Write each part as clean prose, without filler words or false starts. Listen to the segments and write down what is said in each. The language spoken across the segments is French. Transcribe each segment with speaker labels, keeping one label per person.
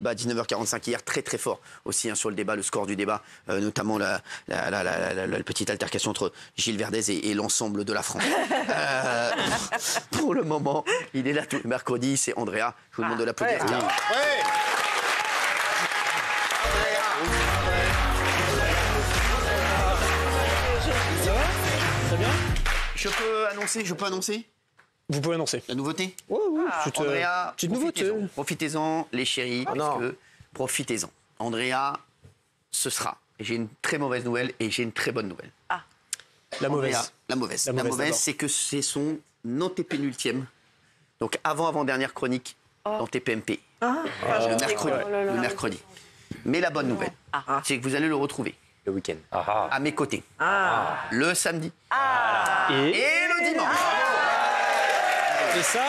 Speaker 1: 19h45 hier, très très fort aussi sur le débat, le score du débat, notamment la petite altercation entre Gilles Verdez et l'ensemble de la France. Pour le moment, il est là tout le mercredi, c'est Andrea. Je vous demande de l'applaudir.
Speaker 2: Très bien.
Speaker 1: Je peux annoncer
Speaker 2: Vous pouvez annoncer.
Speaker 1: la nouveauté.
Speaker 2: Oui.
Speaker 1: Andrea,
Speaker 2: petite nouveauté.
Speaker 1: Profitez-en, les chéris, profitez-en. Andrea, ce sera. J'ai une très mauvaise nouvelle et j'ai une très bonne nouvelle.
Speaker 2: La mauvaise.
Speaker 1: Andrea, la mauvaise, c'est que c'est son antépénultième, donc avant-dernière chronique dans TPMP. Le mercredi. Mais la bonne nouvelle, c'est que vous allez le retrouver
Speaker 3: Le week-end.
Speaker 1: à mes côtés. Le samedi.
Speaker 2: Et
Speaker 1: le dimanche.
Speaker 2: Et ça,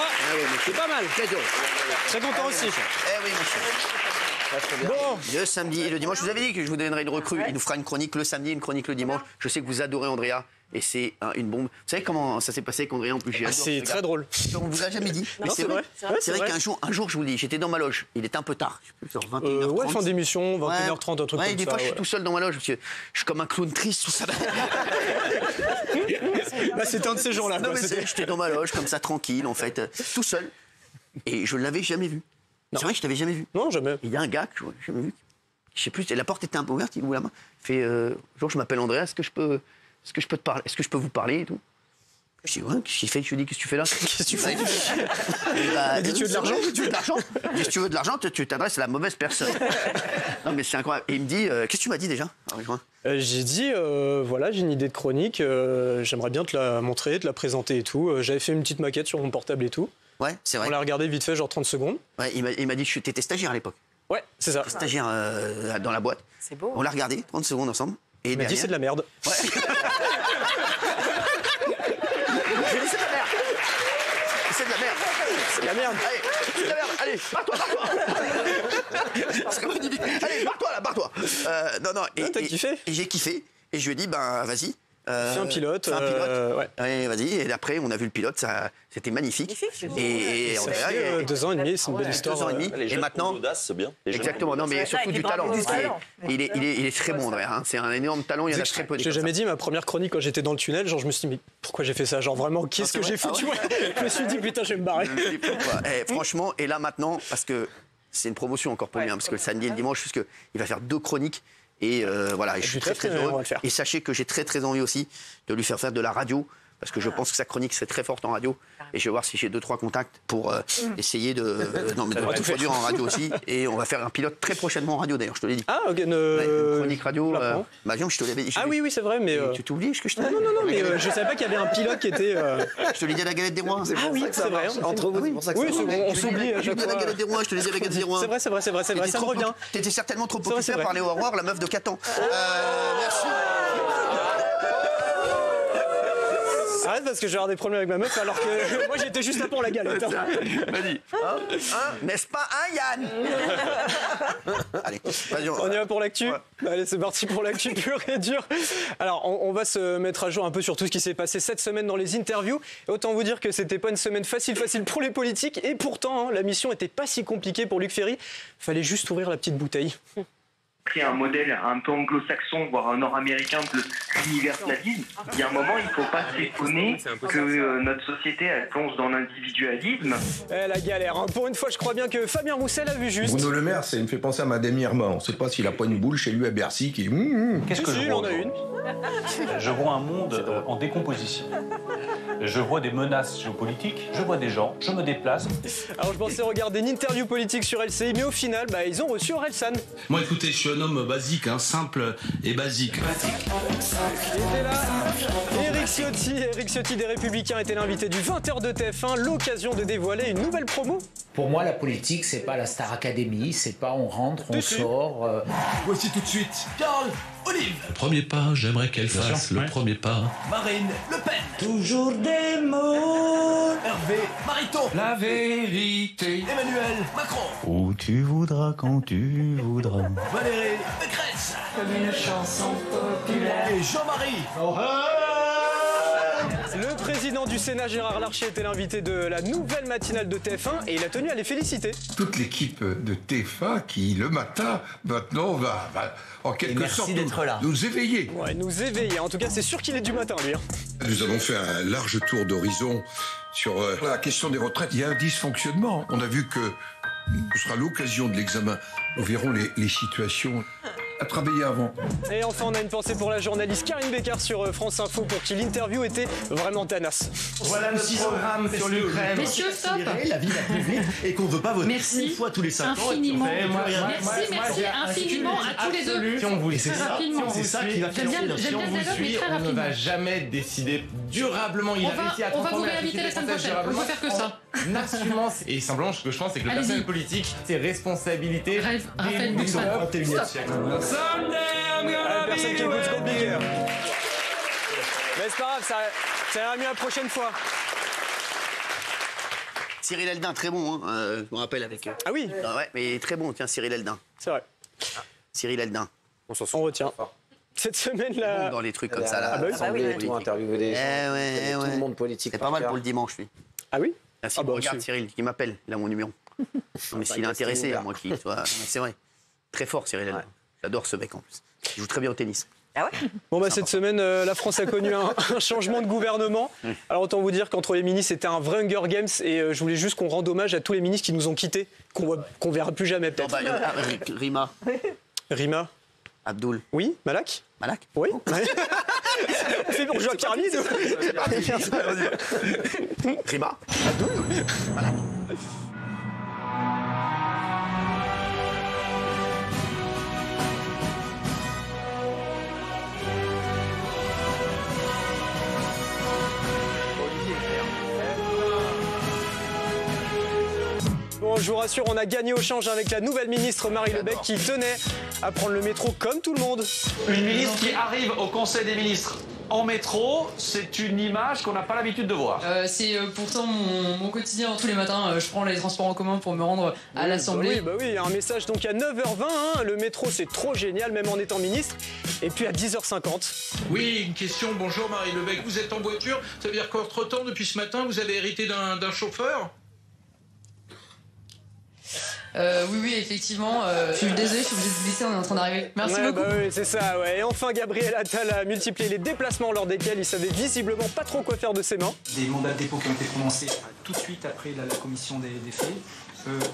Speaker 2: c'est pas mal. Très content aussi.
Speaker 1: Oui, monsieur.
Speaker 2: Bon.
Speaker 1: Le samedi et le dimanche. Je vous avais dit que je vous donnerais une recrue. Il nous fera une chronique le samedi, une chronique le dimanche. Je sais que vous adorez Andrea. Et c'est une bombe. Vous savez comment ça s'est passé avec Andrea en plus?
Speaker 2: C'est très drôle.
Speaker 1: On vous a jamais dit. Mais c'est vrai. C'est vrai qu'un jour, je vous dis, j'étais dans ma loge. Il était un peu tard. Genre 21h30.
Speaker 2: Ouais, fin d'émission, 21h30, un truc comme ça.
Speaker 1: Des fois, je suis tout seul dans ma loge parce que je suis comme un clown triste, tout ça.
Speaker 2: Là, c'était un de ces jours-là.
Speaker 1: J'étais dans ma loge, comme ça, tranquille, en fait, tout seul. Et je ne l'avais jamais vu. C'est vrai que je t'avais jamais vu.
Speaker 2: Non, jamais.
Speaker 1: Il y a un gars que je n'avais jamais vu. Je sais plus, la porte était un peu ouverte, il ouvre la main. Il fait bonjour, je m'appelle Andrea, est-ce que je peux te parler? Est-ce que je peux vous parler et tout? Je dis, ouais, qu'est-ce qu'il fait? Je lui dis, qu'est-ce que tu fais là? Qu'est-ce que tu fais? Il dit, tu veux de l'argent? Si tu veux de l'argent, tu t'adresses à la mauvaise personne. Non, mais c'est incroyable. Et il me dit, qu'est-ce que tu m'as dit déjà?
Speaker 2: J'ai dit, voilà, j'ai une idée de chronique, j'aimerais bien te la montrer, te la présenter et tout. J'avais fait une petite maquette sur mon portable et tout.
Speaker 1: Ouais, c'est vrai.
Speaker 2: On l'a regardé vite fait, genre 30 secondes.
Speaker 1: Ouais, il m'a dit que tu étais stagiaire à l'époque.
Speaker 2: Ouais, c'est ça.
Speaker 1: Stagiaire dans la boîte.
Speaker 4: C'est beau.
Speaker 1: On l'a regardé 30 secondes ensemble. Et
Speaker 2: il m'a dit, c'est de la merde.
Speaker 1: Ouais. C'est de la merde.
Speaker 2: C'est de la merde.
Speaker 1: Allez, c'est de la merde. Allez, barre-toi. Allez, barre-toi. Non.
Speaker 2: T'as kiffé?
Speaker 1: Et j'ai kiffé. Et je lui ai dit, ben, vas-y.
Speaker 2: Fais un pilote.
Speaker 1: Ouais. Allez, vas-y. Et après, on a vu le pilote. C'était magnifique.
Speaker 4: Et
Speaker 2: ça fait 2 ans et demi, c'est une belle histoire.
Speaker 1: 2 ans et demi. Et maintenant,
Speaker 5: c'est bien.
Speaker 1: Exactement. Non, mais surtout du talent. Il est très bon, André. C'est un énorme talent. Il y en a très peu.
Speaker 2: J'ai jamais dit ma première chronique quand j'étais dans le tunnel. Genre, je me suis dit, mais pourquoi j'ai fait ça? Genre, vraiment, qu'est-ce que j'ai foutu? Je me suis dit, putain, je vais me barrer.
Speaker 1: Franchement, et là maintenant, parce que c'est une promotion encore pour lui, parce que le samedi et le dimanche, puisqu'il va faire 2 chroniques. Et voilà, et je suis très heureux. Et sachez que j'ai très envie aussi de lui faire de la radio, parce que je pense que sa chronique serait très forte en radio. Et je vais voir si j'ai 2-3 contacts pour essayer de tout produire en radio aussi. Et on va faire un pilote très prochainement en radio d'ailleurs, je te l'ai dit.
Speaker 2: Ah, ok.
Speaker 1: Une chronique radio. Je te l'avais dit.
Speaker 2: Ah oui, c'est vrai, mais.
Speaker 1: Tu t'oublies ce que je t'ai dit?
Speaker 2: Non, mais je savais pas qu'il y avait un pilote qui était.
Speaker 1: Je te l'ai dit à la galette des rois.
Speaker 2: Ah oui, c'est vrai.
Speaker 5: Entre vous, c'est pour ça que
Speaker 2: oui, on s'oublie à
Speaker 1: Je te l'ai
Speaker 2: chaque
Speaker 1: dit à la
Speaker 2: fois.
Speaker 1: galette des rois, je te l'ai dit à la galette des rois.
Speaker 2: C'est vrai, ça me revient.
Speaker 1: T'étais certainement trop occupé à parler au Aurore, la meuf de Catan. Merci.
Speaker 2: Arrête parce que je vais avoir des problèmes avec ma meuf alors que moi j'étais juste là pour la galette.
Speaker 1: Vas-y. N'est-ce pas, Yann? Allez, vas-y.
Speaker 2: On y va pour l'actu. Allez, c'est parti pour l'actu pure et dure. Alors, on va se mettre à jour un peu sur tout ce qui s'est passé cette semaine dans les interviews. Et autant vous dire que c'était pas une semaine facile pour les politiques. Et pourtant, la mission était pas si compliquée pour Luc Ferry. Fallait juste ouvrir la petite bouteille.
Speaker 6: Pris un modèle un peu anglo-saxon, voire nord-américain de l'universalisme, il y a un moment, il ne faut pas s'étonner que notre société elle plonge dans l'individualisme.
Speaker 2: La galère. Hein. Pour une fois, je crois bien que Fabien Roussel a vu juste.
Speaker 7: Bruno Le Maire, ça me fait penser à Madame Irma. On ne sait pas s'il n'a pas une boule chez lui à Bercy qui...
Speaker 8: Qu'est-ce que je vois?
Speaker 2: Il en a une.
Speaker 8: Je vois un monde en décomposition. Je vois des menaces géopolitiques, je vois des gens, je me déplace.
Speaker 2: Alors je pensais regarder une interview politique sur LCI, mais au final, ils ont reçu Orelsan.
Speaker 9: Moi écoutez, je suis un homme basique, simple et basique.
Speaker 2: Il était là, Éric Ciotti des Républicains était l'invité du 20h de TF1, l'occasion de dévoiler une nouvelle promo.
Speaker 10: Pour moi, la politique, c'est pas la Star Academy, c'est pas on rentre, on sort.
Speaker 9: Voici tout de suite
Speaker 6: Carole Olive.
Speaker 9: le premier pas, j'aimerais qu'elle fasse le premier pas.
Speaker 6: Marine Le Pen.
Speaker 10: Toujours des mots.
Speaker 6: Hervé Mariton.
Speaker 9: La vérité.
Speaker 6: Emmanuel Macron.
Speaker 9: Où tu voudras, quand tu voudras.
Speaker 6: Valérie Pécresse.
Speaker 10: Comme une chanson populaire.
Speaker 6: Et Jean-Marie.
Speaker 2: Le président du Sénat, Gérard Larcher, était l'invité de la nouvelle matinale de TF1 et il a tenu à les féliciter.
Speaker 7: Toute l'équipe de TF1 qui, le matin, maintenant, va en quelque sorte nous éveiller.
Speaker 2: Ouais, nous éveiller. En tout cas, c'est sûr qu'il est du matin, lui.
Speaker 7: Nous avons fait un large tour d'horizon sur la question des retraites. Il y a un dysfonctionnement. On a vu que ce sera l'occasion de l'examen. Nous verrons les situations à travailler avant.
Speaker 2: Et enfin, on a une pensée pour la journaliste Karine Bécard sur France Info pour qui l'interview était vraiment tenace.
Speaker 9: Voilà le programme sur l'Ukraine.
Speaker 3: Messieurs, stop.
Speaker 9: La vie va plus vite et qu'on ne veut pas voter une fois tous les 5 ans.
Speaker 3: Infiniment. Merci infiniment à tous les deux.
Speaker 8: Si on vous
Speaker 3: Très rapidement.
Speaker 9: C'est ça qui va faire
Speaker 3: J'aime bien le dialogue, mais très
Speaker 8: on ne
Speaker 3: rapidement.
Speaker 8: va jamais décider durablement. Il a réussi à
Speaker 3: On va vous
Speaker 8: transformer la
Speaker 3: réinviter la
Speaker 8: société
Speaker 3: semaine
Speaker 8: française
Speaker 3: prochaine. On peut faire que ça.
Speaker 8: Nationalement, et simplement, ce que je pense, c'est que le
Speaker 3: Allez-y.
Speaker 8: personnel politique, c'est responsabilité
Speaker 3: Raphaël Glucksmann.
Speaker 8: du 21e siècle.
Speaker 2: Personne qui écoute Gold Digger. Mais c'est pas grave, ça ira mieux la prochaine fois.
Speaker 1: Cyril Eldin, très bon, hein. Je me rappelle avec.
Speaker 2: Ah oui,
Speaker 1: Ouais, mais très bon, tiens, Cyril Eldin.
Speaker 2: c'est vrai.
Speaker 1: Cyril Eldin.
Speaker 2: On retient. Cette semaine, là.
Speaker 1: Dans les trucs comme ça, là.
Speaker 2: Ah bah oui.
Speaker 1: Politique.
Speaker 4: Interviewer des gens, tout le monde politique.
Speaker 1: C'est pas mal pour le dimanche, lui.
Speaker 2: Ah oui.
Speaker 1: Merci,
Speaker 2: Ah bah,
Speaker 1: regarde
Speaker 2: aussi.
Speaker 1: Cyril, qui m'appelle, il a mon numéro. Non, mais s'il est intéressé, à moi qui soit. Mais c'est vrai. Très fort, Cyril Eldin. J'adore ce mec en plus. Il joue très bien au tennis.
Speaker 2: Bon bah cette semaine, la France a connu un changement de gouvernement. Alors autant vous dire qu'entre les ministres, c'était un vrai Hunger Games et je voulais juste qu'on rende hommage à tous les ministres qui nous ont quittés, qu'on verra plus jamais
Speaker 1: Non,
Speaker 2: peut-être.
Speaker 1: bah, Rima,
Speaker 2: Rima.
Speaker 1: Abdoul,
Speaker 2: Oui, Malak.
Speaker 1: Malak.
Speaker 2: Oui. C'est bourgeois pyramide.
Speaker 1: Rima.
Speaker 2: Bon, je vous rassure, on a gagné au change avec la nouvelle ministre Marie Lebec qui tenait à prendre le métro comme tout le monde.
Speaker 5: Une ministre qui arrive au Conseil des ministres en métro, c'est une image qu'on n'a pas l'habitude de voir.
Speaker 3: C'est pourtant mon quotidien. Tous les matins, je prends les transports en commun pour me rendre à l'Assemblée.
Speaker 2: Bah oui, il y a un message donc à 9h20. Hein, le métro, c'est trop génial, même en étant ministre. Et puis à 10h50.
Speaker 9: Oui, une question. Bonjour Marie Lebec. Vous êtes en voiture. Ça veut dire qu'entre-temps, depuis ce matin, vous avez hérité d'un chauffeur?
Speaker 3: Oui, effectivement. Je suis désolée, je suis obligée de vous laisser, on est en train d'arriver. Merci beaucoup.
Speaker 2: Bah oui, c'est ça, ouais. Et enfin, Gabriel Attal a multiplié les déplacements lors desquels il savait visiblement pas trop quoi faire de ses mains.
Speaker 11: Des mandats de dépôt qui ont été prononcés tout de suite après la commission des faits,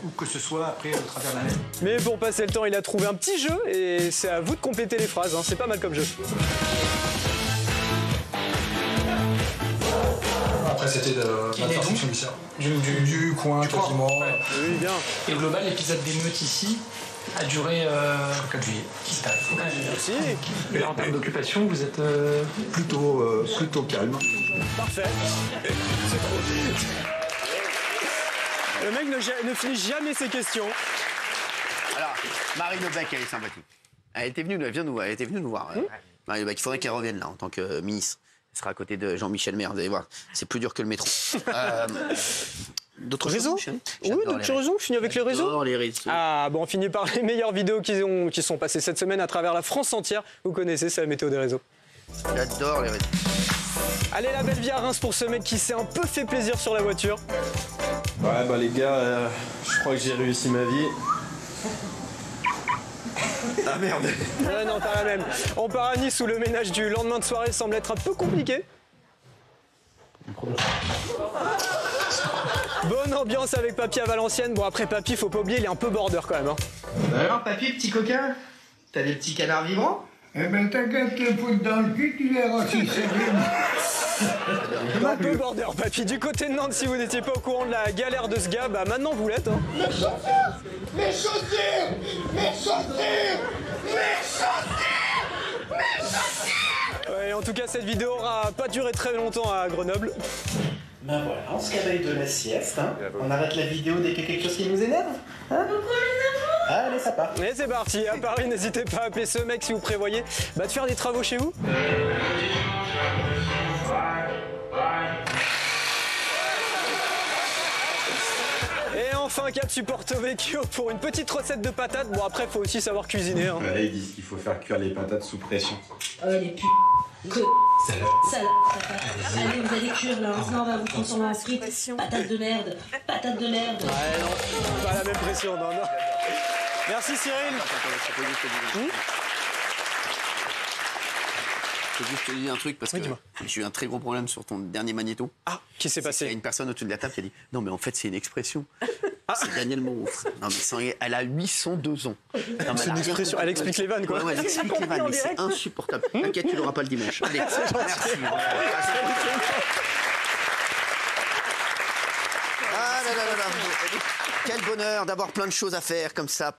Speaker 11: ou que ce soit après au travers de la lettre.
Speaker 2: Mais pour passer le temps, il a trouvé un petit jeu et c'est à vous de compléter les phrases. Hein. C'est pas mal comme jeu.
Speaker 11: Après, c'était de la fonction du coin, quasiment.
Speaker 2: Oui, bien.
Speaker 11: Et au global, l'épisode d'émeute ici a duré 4 juillet.
Speaker 2: Merci.
Speaker 11: Et là, en termes d'occupation, vous êtes plutôt calme.
Speaker 2: Parfait. C'est trop. Le mec ne finit jamais ses questions.
Speaker 1: Alors, Marie Lebec, elle est sympathique. Elle était venue nous voir. Marie Lebec, il faudrait qu'elle revienne là en tant que ministre. Elle sera à côté de Jean-Michel Maire, vous allez voir. C'est plus dur que le métro. D'autres
Speaker 2: réseaux? Oui, d'autres réseaux. On finit avec les réseaux.
Speaker 1: Les réseaux.
Speaker 2: Ah, bon, on finit par les meilleures vidéos qui sont passées cette semaine à travers la France entière. Vous connaissez, c'est la météo des réseaux.
Speaker 1: J'adore les réseaux.
Speaker 2: Allez, la belle vie à Reims pour ce mec qui s'est un peu fait plaisir sur la voiture.
Speaker 12: Ouais, bah les gars, je crois que j'ai réussi ma vie.
Speaker 1: Ah merde.
Speaker 2: Ouais, non, pas la même. On part à Nice où le ménage du lendemain de soirée semble être un peu compliqué. Bonne ambiance avec Papy à Valenciennes. Bon, après Papy, faut pas oublier, il est un peu border quand même. Hein.
Speaker 13: Alors, Papy, petit coquin, t'as des petits canards vivants?
Speaker 14: Eh ben, t'inquiète, les foutre dans le cul, tu verras si c'est
Speaker 2: Un peu border, Papy. Du côté de Nantes, si vous n'étiez pas au courant de la galère de ce gars, bah maintenant vous l'êtes. Hein.
Speaker 14: Mes chaussures! Mes chaussures! Mes chaussures! Mes chaussures! Mes chaussures!
Speaker 2: Ouais, en tout cas, cette vidéo aura pas duré très longtemps à Grenoble.
Speaker 13: Ben voilà, on se réveille de la sieste, hein. On arrête la vidéo dès qu'il y a quelque chose qui nous énerve, hein. Allez, ça part.
Speaker 2: Et c'est parti, à Paris, n'hésitez pas à appeler ce mec si vous prévoyez de faire des travaux chez vous. Et enfin, Cap sur Porto Vecchio pour une petite recette de patates. Bon, après, faut aussi savoir cuisiner. Hein.
Speaker 12: Là, ils disent qu'il faut faire cuire les patates sous pression.
Speaker 15: Les Salade. Allez, vous allez cuire là. Sinon, on va vous transformer en frites. Patate de merde. Patate de merde.
Speaker 2: Ouais, non, pas la même pression, non. Merci, Cyril.
Speaker 1: Je veux juste te dire un truc parce que j'ai eu un très gros problème sur ton dernier magnéto.
Speaker 2: Ah, qu'est-ce qui s'est passé?
Speaker 1: Il y a une personne au-dessus de la table qui a dit non, mais en fait, c'est une expression. C'est Daniel Monstre. Non, mais elle a 802 ans.
Speaker 2: C'est une expression. Elle explique les vannes, quoi.
Speaker 1: Ouais, elle explique les vannes, mais c'est insupportable. T'inquiète, tu l'auras pas le dimanche. Allez, merci. Ah là là là là. Quel bonheur d'avoir plein de choses à faire comme ça.